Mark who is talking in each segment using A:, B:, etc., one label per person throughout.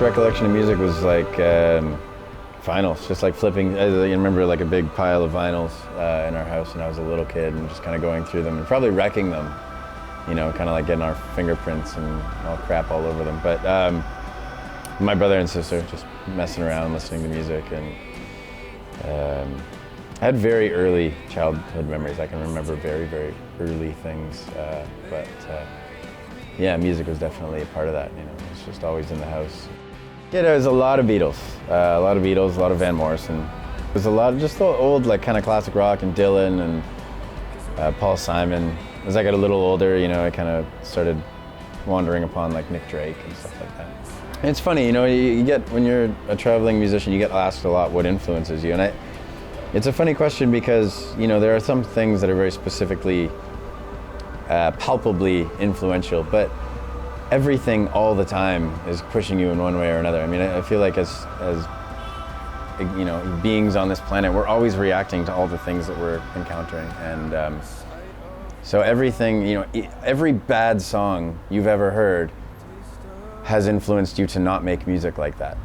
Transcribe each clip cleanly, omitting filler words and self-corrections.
A: recollection of music was like vinyls, just like flipping. I remember like a big pile of vinyls in our house when I was a little kid, and just kind of going through them and probably wrecking them, you know, kind of like getting our fingerprints and all crap all over them. But my brother and sister just messing around, listening to music, and I had very early childhood memories. I can remember very, very early things, but yeah, music was definitely a part of that. You know, it was just always in the house. Yeah, there was a lot of Beatles, a lot of Van Morrison. There's a lot of just the old, like, kind of classic rock, and Dylan and Paul Simon. As I got a little older, you know, I kind of started wandering upon like Nick Drake and stuff like that. And it's funny, you know, you get, when you're a traveling musician, you get asked a lot what influences you, and it's a funny question because, you know, there are some things that are very specifically, palpably influential, but everything all the time is pushing you in one way or another. I mean, I feel like as you know, beings on this planet, we're always reacting to all the things that we're encountering, and so everything, you know, every bad song you've ever heard has influenced you to not make music like that.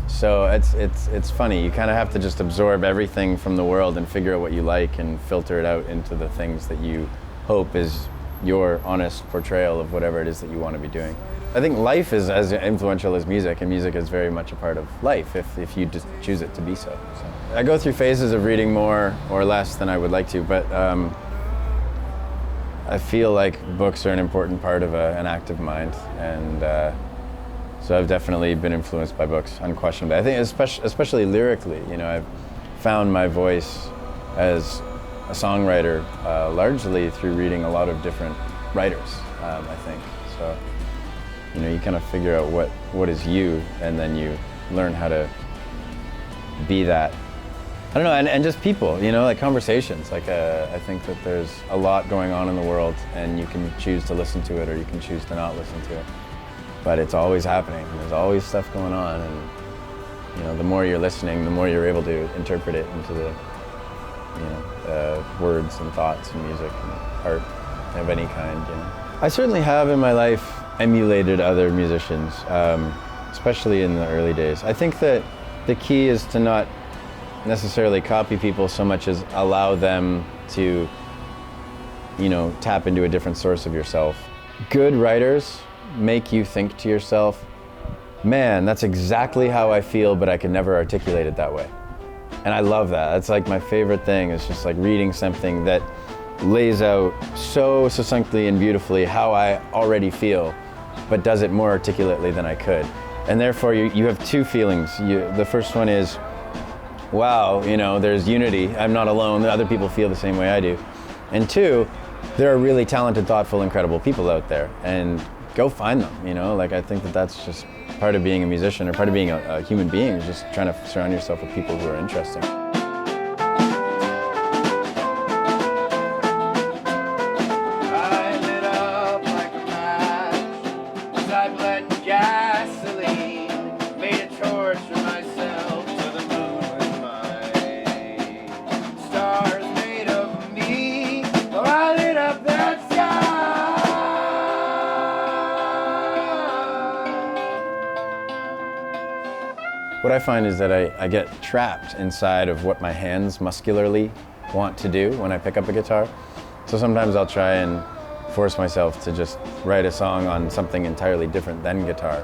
A: So it's funny. You kind of have to just absorb everything from the world and figure out what you like and filter it out into the things that you hope is your honest portrayal of whatever it is that you want to be doing. I think life is as influential as music, and music is very much a part of life if you just choose it to be so. I go through phases of reading more or less than I would like to, but I feel like books are an important part of an active mind, and so I've definitely been influenced by books, unquestionably. I think especially lyrically, you know, I've found my voice as a songwriter largely through reading a lot of different writers, I think. So, you know, you kind of figure out what is you, and then you learn how to be that. I don't know, and just people, you know, like conversations. Like I think that there's a lot going on in the world, and you can choose to listen to it or you can choose to not listen to it. But it's always happening. There's always stuff going on, and you know, the more you're listening, the more you're able to interpret it into the, you know, words and thoughts and music and art of any kind. You know, I certainly have in my life emulated other musicians, especially in the early days. I think that the key is to not necessarily copy people so much as allow them to, you know, tap into a different source of yourself. Good writers make you think to yourself, man, that's exactly how I feel, but I can never articulate it that way. And I love that. That's like my favorite thing, is just like reading something that lays out so succinctly and beautifully how I already feel, but does it more articulately than I could. And therefore you have two feelings. The first one is, wow, you know, there's unity. I'm not alone. Other people feel the same way I do. And two, there are really talented, thoughtful, incredible people out there, and go find them, you know? Like, I think that that's just part of being a musician, or part of being a human being, is just trying to surround yourself with people who are interesting.
B: I lit up like a match as I bled gasoline, made a torch for myself to the moon with my stars made of me. Oh, I lit up that sky.
A: What I find is that I get trapped inside of what my hands muscularly want to do when I pick up a guitar. So sometimes I'll try and force myself to just write a song on something entirely different than guitar,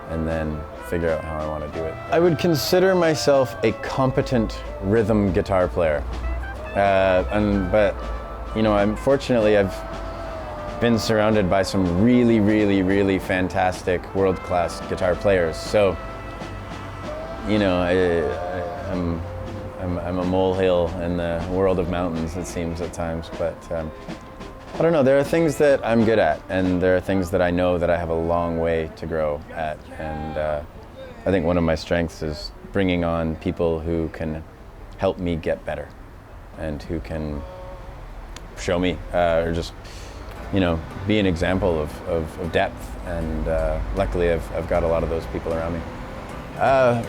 A: and then figure out how I want to do it. I would consider myself a competent rhythm guitar player, but you know, unfortunately I've been surrounded by some really, really, really fantastic world-class guitar players. So, you know, I'm a molehill in the world of mountains, it seems at times, but I don't know, there are things that I'm good at, and there are things that I know that I have a long way to grow at, and I think one of my strengths is bringing on people who can help me get better, and who can show me, or just, you know, be an example of depth, and luckily I've got a lot of those people around me.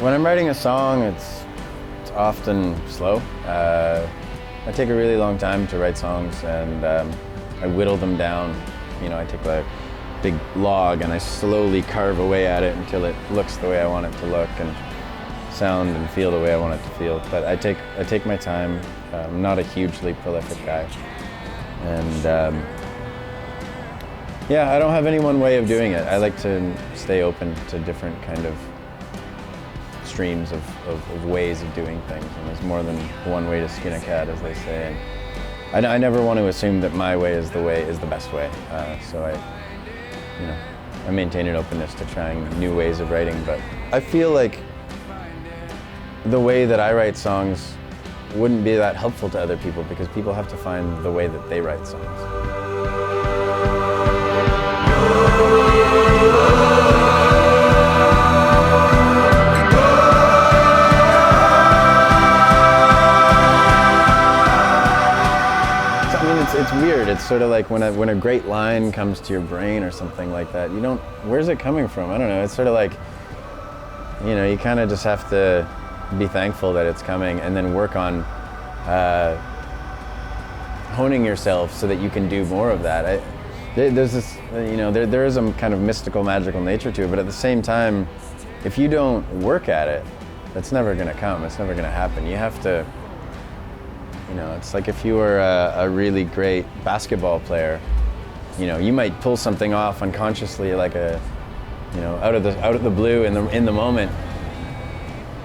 A: When I'm writing a song, it's often slow. I take a really long time to write songs, and I whittle them down. You know, I take like big log, and I slowly carve away at it until it looks the way I want it to look and sound and feel the way I want it to feel. But I take my time. I'm not a hugely prolific guy, and yeah, I don't have any one way of doing it. I like to stay open to different kind of streams of ways of doing things, and there's more than one way to skin a cat, as they say. And I never want to assume that my way is the best way. So I maintain an openness to trying new ways of writing. But I feel like the way that I write songs wouldn't be that helpful to other people, because people have to find the way that they write songs. It's weird. It's sort of like when a great line comes to your brain or something like that. Where's it coming from? I don't know. It's sort of like, you kind of just have to be thankful that it's coming, and then work on honing yourself so that you can do more of that. There's this, there is a kind of mystical, magical nature to it, but at the same time, if you don't work at it, that's never going to come. It's never going to happen. You have to. It's like if you were a really great basketball player, you might pull something off unconsciously, like out of the blue in the moment,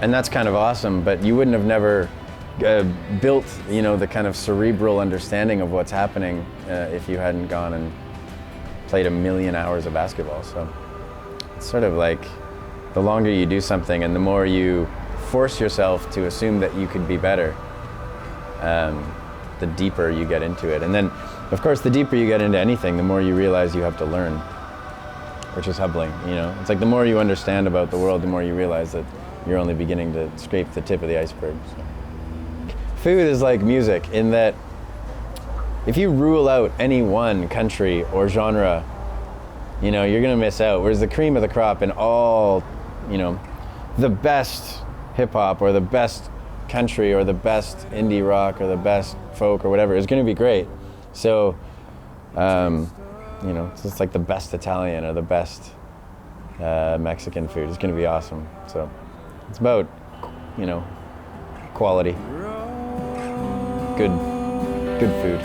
A: and that's kind of awesome. But you wouldn't have never built, the kind of cerebral understanding of what's happening if you hadn't gone and played 1 million hours of basketball. So it's sort of like the longer you do something and the more you force yourself to assume that you could be better, the deeper you get into it. And then, of course, the deeper you get into anything, the more you realize you have to learn, which is humbling. It's like the more you understand about the world, the more you realize that you're only beginning to scrape the tip of the iceberg. So. Food is like music in that if you rule out any one country or genre, you're gonna miss out. Whereas the cream of the crop in all, the best hip hop or the best country or the best indie rock or the best folk or whatever is going to be great. So, it's just like the best Italian or the best Mexican food is going to be awesome. So it's about, quality, good food.